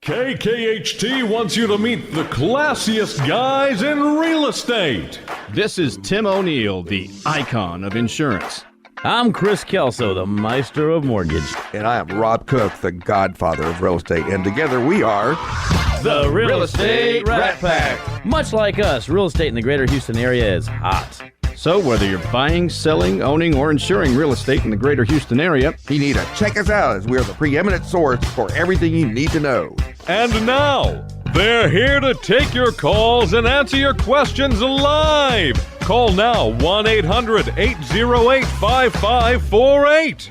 KKHT wants you to meet the classiest guys in real estate. This is Tim O'Neill, the icon of insurance. I'm Chris Kelso, the Meister of Mortgage. And I am Rob Cook, the godfather of real estate. And together we are the Real Estate Rat Pack. Much like us, real estate in the greater Houston area is hot. So whether you're buying, selling, owning, or insuring real estate in the greater Houston area, you need to check us out as we are the preeminent source for everything you need to know. And now, they're here to take your calls and answer your questions live. Call now 1-800-808-5548.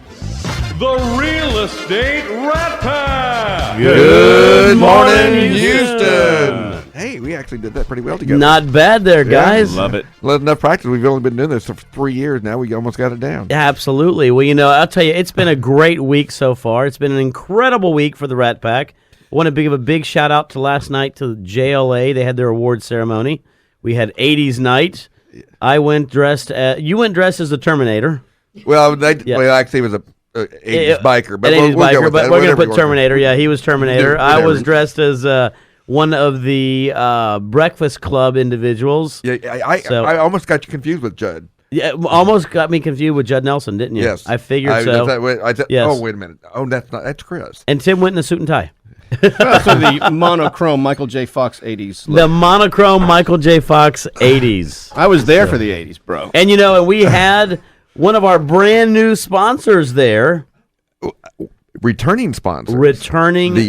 The Real Estate Rat Pack. Good morning, Houston. Hey, we actually did that pretty well together. Not bad there, guys. yeah, love it. Well, enough practice. We've only been doing this for 3 years now. We almost got it down. Absolutely. Well, I'll tell you, it's been a great week so far. It's been an incredible week for the Rat Pack. I want to give a big shout out to last night to JLA. They had their award ceremony. We had 80s night. I went dressed you went dressed as the Terminator. Well, actually, it was a 80s biker. But we'll 80s biker, go with but that. we're going to Whatever put Terminator. Yeah, he was Terminator. I was dressed as one of the Breakfast Club individuals. Yeah, I almost got you confused with Judd. Yeah, almost got me confused with Judd Nelson, didn't you? Yes. I figured so. Yes. Oh, wait a minute. Oh, that's Chris. And Tim went in a suit and tie. So the monochrome Michael J. Fox 80s look. The monochrome Michael J. Fox 80s. I was there for the 80s, bro. And and we had one of our brand new sponsors there. Returning sponsor.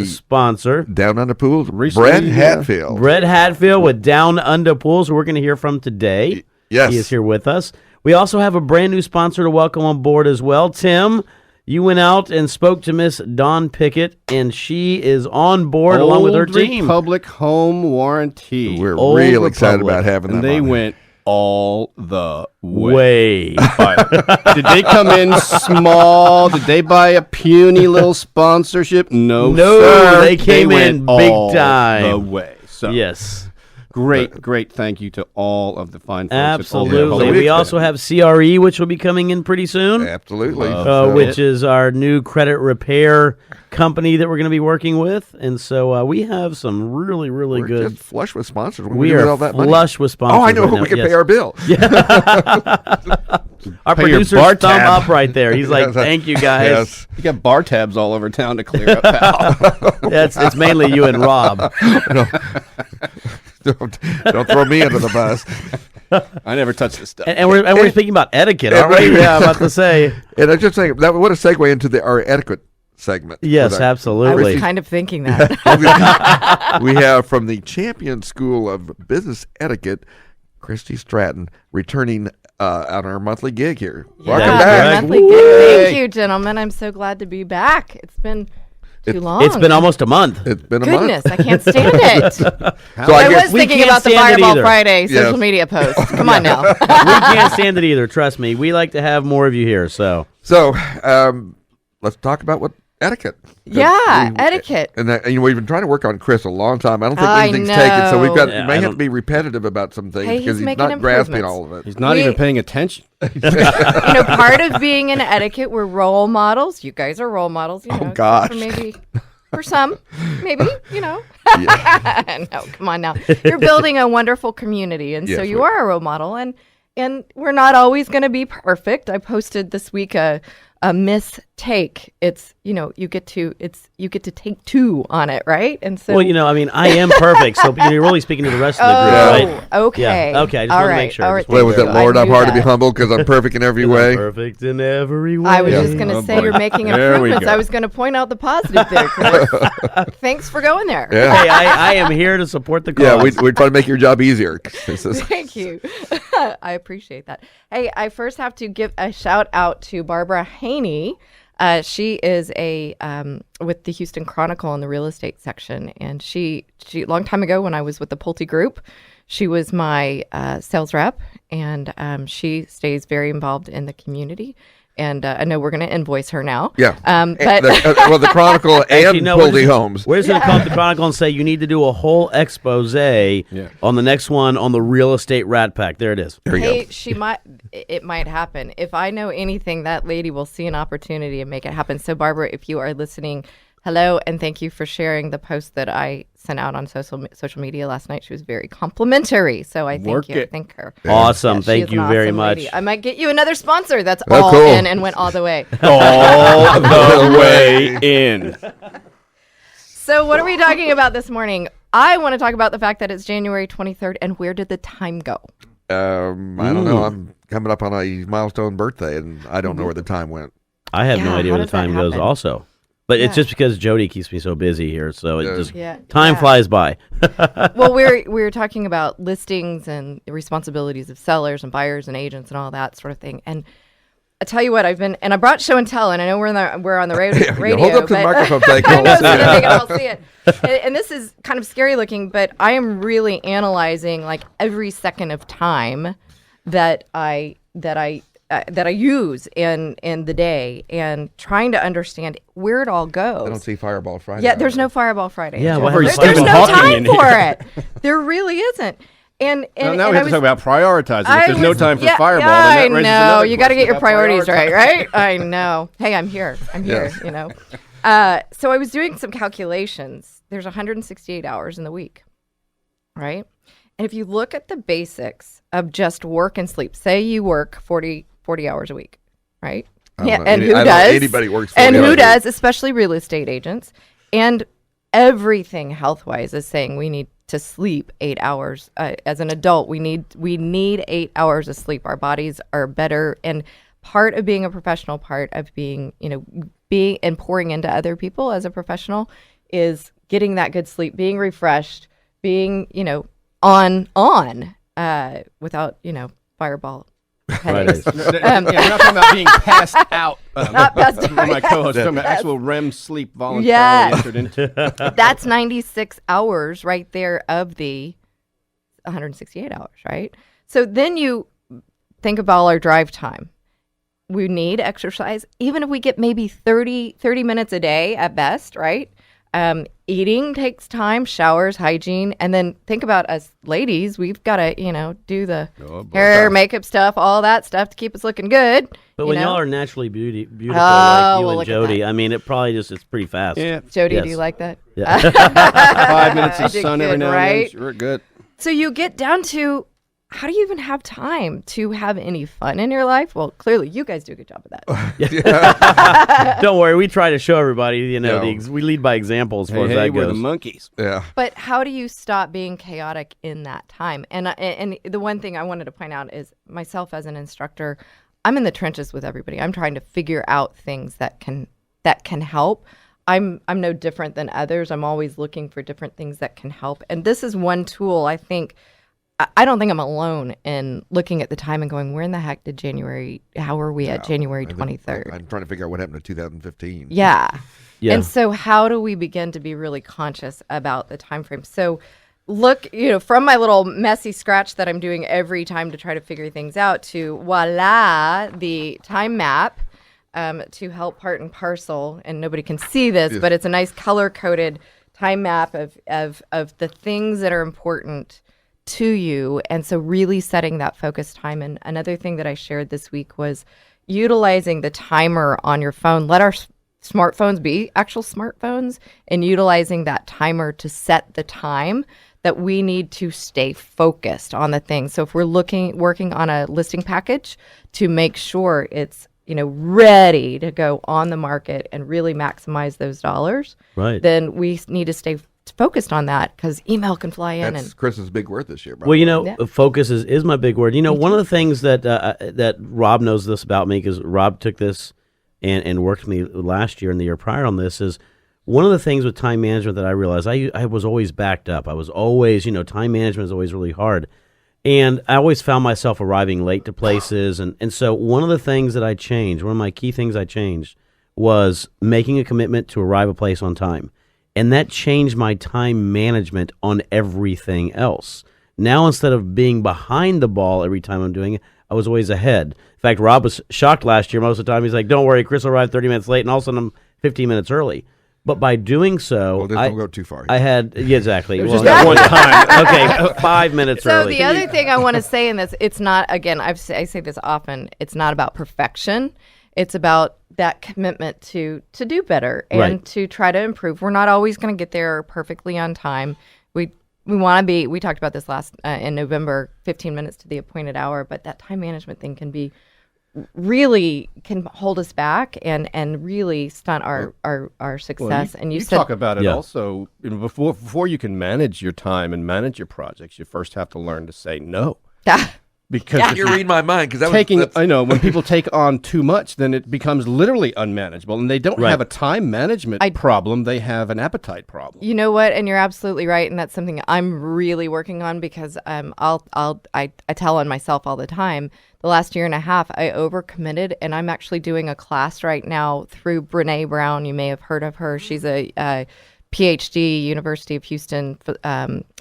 Sponsor. Down Under Pools. Recently, Brett Hatfield. Brett Hatfield with Down Under Pools, who we're going to hear from today. Yes. He is here with us. We also have a brand new sponsor to welcome on board as well. Tim, you went out and spoke to Miss Dawn Pickett, and she is on board along with her team. Republic Home Warranty. We're Old real excited Republic. about having them. And they on. went all the Way. way. Did they come in small? Did they buy a puny little sponsorship? No, sir. They came in big all time. the way. So Yes. great thank you to all of the fine folks. Absolutely. We also have CRE, which will be coming in pretty soon. Absolutely. Which is our new credit repair company that we're going to be working with. And so we have some really, really We're good. just flush with sponsors. We are all that money. flush with sponsors. Oh, I know right who now. we can Yes. pay our bill. Our Pay your producer's bar thumb tab. up right there. He's like, thank you, guys. Yes. You got bar tabs all over town to clear up, pal. It's mainly you and Rob. Don't throw me under the bus. I never touched this stuff. And we're speaking about etiquette, aren't we? Yeah, I'm about to say. And I'm just saying, what a segue into our etiquette segment. Yes, With our- I absolutely. was kind of thinking that. We have from the Champion School of Business Etiquette, Christy Stratton, returning on our monthly gig here. Welcome Yeah, back. monthly gig. Thank you, gentlemen. I'm so glad to be back. It's been too long. It's been almost a month. It's been a Goodness, month. I can't stand it. So I guess was we thinking can't about the stand it Fireball either. Friday social Yes. media post. Come on now. We can't stand it either. Trust me. We like to have more of you here. So let's talk about what etiquette. Yeah, etiquette. And we've been trying to work on Chris a long time. I don't think I anything's taken, so we've got Yeah, we may I have don't- to be repetitive about some things Hey, because he's he's making not grasping improvements. all of it. He's not We- even paying attention. Part of being in etiquette, we're role models. You guys are role models. Oh, gosh. For some, maybe. No, come on now. You're building a wonderful community, and so Yes, you we- are a role model. And we're not always going to be perfect. I posted this week a mistake. It's you get to take two on it, right? And so I am perfect. So you're really speaking to the rest of the group, right? okay. Yeah, okay, I just All wanna right. make sure. All I right. just wanna What was make it, sure. Lord? I I'm knew hard to be that. humble because I'm perfect in every way. Perfect in every way. I was just going to say you're making There we improvements. go. I was going to point out the positive there, Chris. Thanks for going there. Yeah. Hey, I am here to support the cause. Yeah, we're trying to make your job easier. Thank you. I appreciate that. Hey, I first have to give a shout out to Barbara Haney. She is with the Houston Chronicle in the real estate section, and she a long time ago when I was with the Pulte Group, she was my sales rep, and she stays very involved in the community. And I know we're going to invoice her now. Yeah. But The Chronicle and Actually, no, we're Pulte just- Homes. We're just going to call up the Chronicle and say you need to do a whole expose on the next one on the real estate Rat Pack. There it is. There you hey, go. it might happen. If I know anything, that lady will see an opportunity and make it happen. So Barbara, if you are listening, hello, and thank you for sharing the post that I sent out on social media last night. She was very complimentary, so I thank you. I thank her. Awesome. Yeah, she thank is you an very awesome much. lady. I might get you another sponsor that's Oh, all cool. in and went all the way. All the way in. So what are we talking about this morning? I want to talk about the fact that it's January 23rd, and where did the time go? I don't know. I'm coming up on a milestone birthday, and I don't know where the time went. I have no Yeah, idea how where the does that time goes happen? also. But it's Yeah. just because Jody keeps me so busy here, so it just Yeah. time Yeah. flies by. Well, we're talking about listings and the responsibilities of sellers and buyers and agents and all that sort of thing. And I tell you what, I brought show and tell, and I know we're on the radio. Hold up to the but- microphone, take I it. know, so that they can all see it. And this is kind of scary looking, but I am really analyzing like every second of time that I use in the day and trying to understand where it all goes. I don't see Fireball Friday. Yeah, there's no Fireball Friday. Yeah, There- what We're happens there's Stephen no Hawking time in for here. it. There really isn't. And Well, now and we I have to was- talk about prioritizing. I If there's no was- time for yeah, Fireball, I then that raises know. another You got to question get your about priorities right, prioritizing. right? I know. Hey, I'm here. Yes. You know. So I was doing some calculations. There's 168 hours in the week, right? And if you look at the basics of just work and sleep, say you work 40 hours a week, right? I don't Yeah, know. and I who don't know does? anybody works And 40 hours who a week. does? Especially real estate agents. And everything health-wise is saying we need to sleep 8 hours. As an adult, we need 8 hours of sleep. Our bodies are better, and part of being a professional, part of being being and pouring into other people as a professional is getting that good sleep, being refreshed, being on without Fireball headaches. Yeah, we're not talking about being passed out. Not passed from my out. co-host. We're talking about actual REM sleep voluntarily Yes. entered into. That's 96 hours right there of the 168 hours, right? So then you think about our drive time. We need exercise, even if we get maybe 30 minutes a day at best, right? Eating takes time, showers, hygiene, and then think about us ladies. We've got to, do the hair, makeup stuff, all that stuff to keep us looking good. But when y'all are naturally beautiful Oh, like you well, and look at Jody, that. I mean, it probably it's pretty fast. Yeah, Jody, Yes. do you like that? Yeah. 5 minutes I of did sun good, every now and right? then. Sure, good. So you get down to, how do you even have time to have any fun in your life? Well, clearly you guys do a good job of that. Don't worry, we try to show everybody. Yeah. We lead by example as far as Hey, that we're goes. the monkeys. Yeah. But how do you stop being chaotic in that time? And the one thing I wanted to point out is myself as an instructor, I'm in the trenches with everybody. I'm trying to figure out things that can help. I'm no different than others. I'm always looking for different things that can help. And this is one tool I think. I don't think I'm alone in looking at the time and going, where in the heck did how are we at January 23rd? I'm trying to figure out what happened in 2015. Yeah. Yeah. And so how do we begin to be really conscious about the time frame? So look, from my little messy scratch that I'm doing every time to try to figure things out to voila, the time map to help part and parcel. And nobody can see this, but it's a nice color-coded time map of the things that are important to you. And so really setting that focus time. And another thing that I shared this week was utilizing the timer on your phone. Let our smartphones be actual smartphones, and utilizing that timer to set the time that we need to stay focused on the thing. So if we're working on a listing package, to make sure it's ready to go on the market and really maximize those dollars, Right. then we need to stay focused on that, because email can fly in. That's And Chris's big word this year, bro. Well, Yeah. focus is my big word. One of the things that Rob knows this about me, because Rob took this and worked with me last year and the year prior on this, is one of the things with time management that I realized I was always backed up. I was always, time management is always really hard. And I always found myself arriving late to places. And so one of the things that I changed, one of my key things I changed, was making a commitment to arrive a place on time. And that changed my time management on everything else. Now, instead of being behind the ball every time I'm doing it, I was always ahead. In fact, Rob was shocked last year. Most of the time, he's like, don't worry, Chris will arrive 30 minutes late, and all of a sudden I'm 15 minutes early. But by doing so, Well, just don't go too far. I had, yeah, exactly. It was Well, just that one time. okay, 5 minutes so early. the other thing I want to say in this, it's not, again, I say this often, it's not about perfection. It's about that commitment to do better and Right. to try to improve. We're not always going to get there perfectly on time. We want to be. We talked about this last in November, 15 minutes to the appointed hour. But that time management thing can hold us back and really stunt our success. And you said, talk about it Yeah. also. Before you can manage your time and manage your projects, you first have to learn to say no. Because if You read my mind because I know when people take on too much, then it becomes literally unmanageable, and they don't Right. have a time management problem; they have an appetite problem. You know what? And you're absolutely right. And that's something I'm really working on because I tell on myself all the time. The last year and a half, I overcommitted, and I'm actually doing a class right now through Brene Brown. You may have heard of her. She's a PhD, University of Houston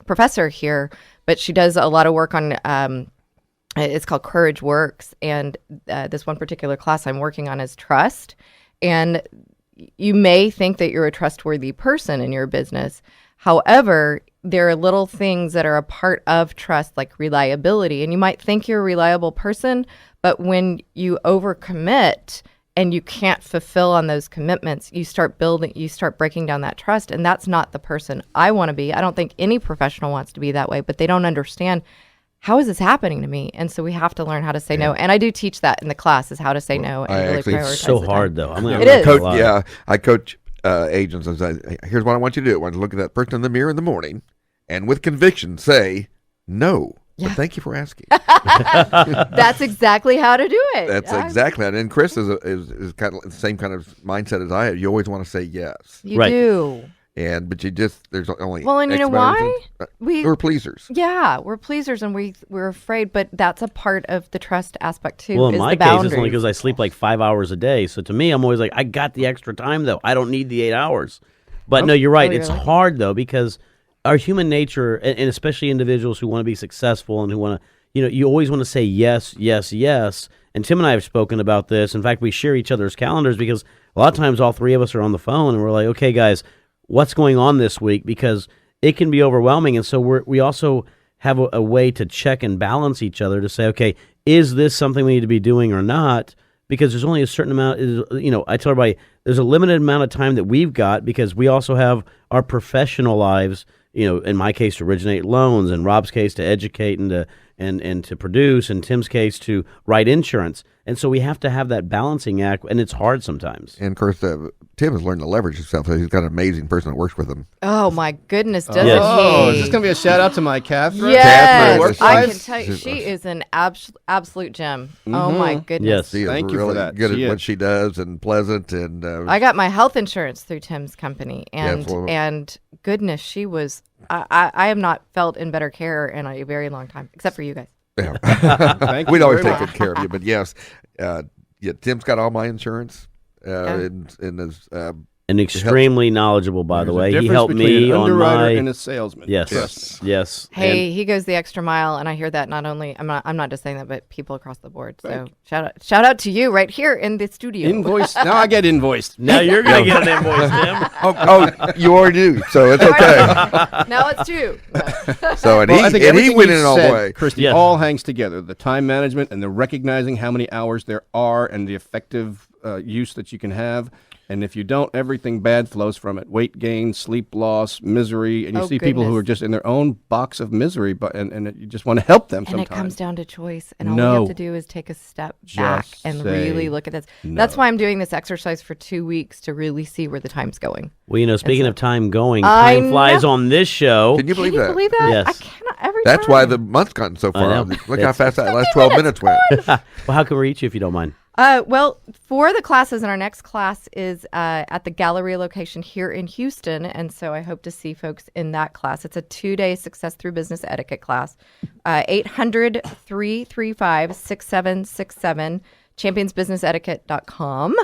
professor here, but she does a lot of work on. It's called Courage Works, and this one particular class I'm working on is trust. And you may think that you're a trustworthy person in your business. However, there are little things that are a part of trust, like reliability. And you might think you're a reliable person, but when you overcommit and you can't fulfill on those commitments, you start breaking down that trust. And that's not the person I want to be. I don't think any professional wants to be that way, but they don't understand, how is this happening to me? And so we have to learn how to say no. And I do teach that in the class, is how to say no and really prioritize It's so the hard, time. though. I'm gonna It is. work a lot. I coach agents and say, here's what I want you to do. I want you to look at that person in the mirror in the morning and with conviction say, no. Yeah. But thank you for asking. That's exactly how to do it. That's exactly. And Chris is kind of the same kind of mindset as I have. You always want to say yes. You Right. do. But there's only Well, and you X know amount of why? reasons. We We're pleasers. Yeah, we're pleasers and we're afraid, but that's a part of the trust aspect too. Well, in is my the case, it's only boundaries. because I sleep like 5 hours a day. So to me, I'm always like, I got the extra time, though. I don't need the 8 hours. But no, you're right. Oh, you're It's lucky. hard, though, because our human nature, and especially individuals who want to be successful and who want to, you always want to say yes, yes, yes. And Tim and I have spoken about this. In fact, we share each other's calendars because a lot of times all three of us are on the phone and we're like, okay, guys, what's going on this week? Because it can be overwhelming. And so we also have a way to check and balance each other to say, okay, is this something we need to be doing or not? Because there's only a certain amount, I tell everybody, there's a limited amount of time that we've got because we also have our professional lives, in my case to originate loans, in Rob's case to educate and to produce, in Tim's case to write insurance. And so we have to have that balancing act, and it's hard sometimes. And of course, Tim has learned to leverage himself. So he's got an amazing person that works with him. Oh my goodness, doesn't Yes. Oh, he? is this going to be a shout out to my Catherine? Yes, Catherine, I work-wise? can tell you, she is an absolute gem. Oh my goodness. Yes. She is Thank you for really that. good She at is. what she does and pleasant. And I got my health insurance through Tim's company, and well- and goodness, she was. I have not felt in better care in a very long time, except for you guys. yeah. Thank you We'd always very take much. good care of you. But yes, Tim's got all my insurance. Yeah. And is, And extremely knowledgeable, by the There's a way. He difference helped between me an on underwriter my... and a salesman. Yes, Trust me. yes. Hey, he goes the extra mile, and I hear that not only I'm not just saying that, but people across the board. So shout out to you right here in the studio. Invoice. Now I get invoiced. Now you're going to get an invoice, Tim. you already do, so it's okay. Now it's two. So and Well, I think he everything went you in all said, the way. Christy, Yes. all hangs together. The time management and the recognizing how many hours there are and the effective use that you can have. And if you don't, everything bad flows from it. Weight gain, sleep loss, misery. And you Oh, see people who goodness. are just in their own box of misery, and you just want to help them And it sometimes. comes down to choice, and all we No. have to do is take a step back Just and say really look at this. no. That's why I'm doing this exercise for 2 weeks to really see where the time's going. Well, speaking of time going, I time flies know. on this show. Can you Can believe you that? believe that? Yes. I cannot every That's time. why the month's gotten so far. know. Look how It's- fast that last 12 minutes went. Well, how can we reach you if you don't mind? Well, for the classes, and our next class is at the Galleria location here in Houston, and so I hope to see folks in that class. It's a 2-day Success Through Business Etiquette class. 800-335-6767, championsbusinessetiquette.com.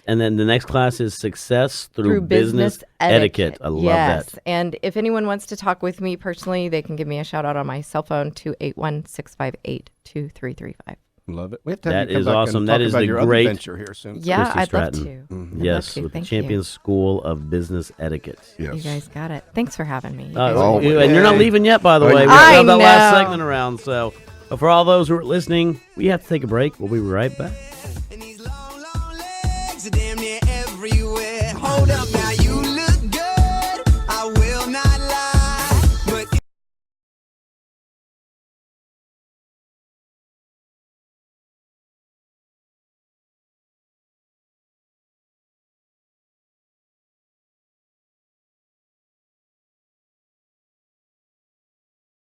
And then the next class is Success Through Business Etiquette. I love yes. that. And if anyone wants to talk with me personally, they can give me a shout out on my cell phone, 281-658-2335. Love it. We have to have That you come is back awesome. And That talk is about the your great- other venture here soon. Yeah, Christy I'd love Stratton. to. Yes, to. with the Thank you. Champions School of Business Etiquette. Yes. You guys got it. Thanks for having me. You guys Oh, are- And you're not leaving yet, by the Oh, way. you We have that I last know. segment around. So, but for all those who are listening, we have to take a break. We'll be right back. In these long, long legs. Hold up,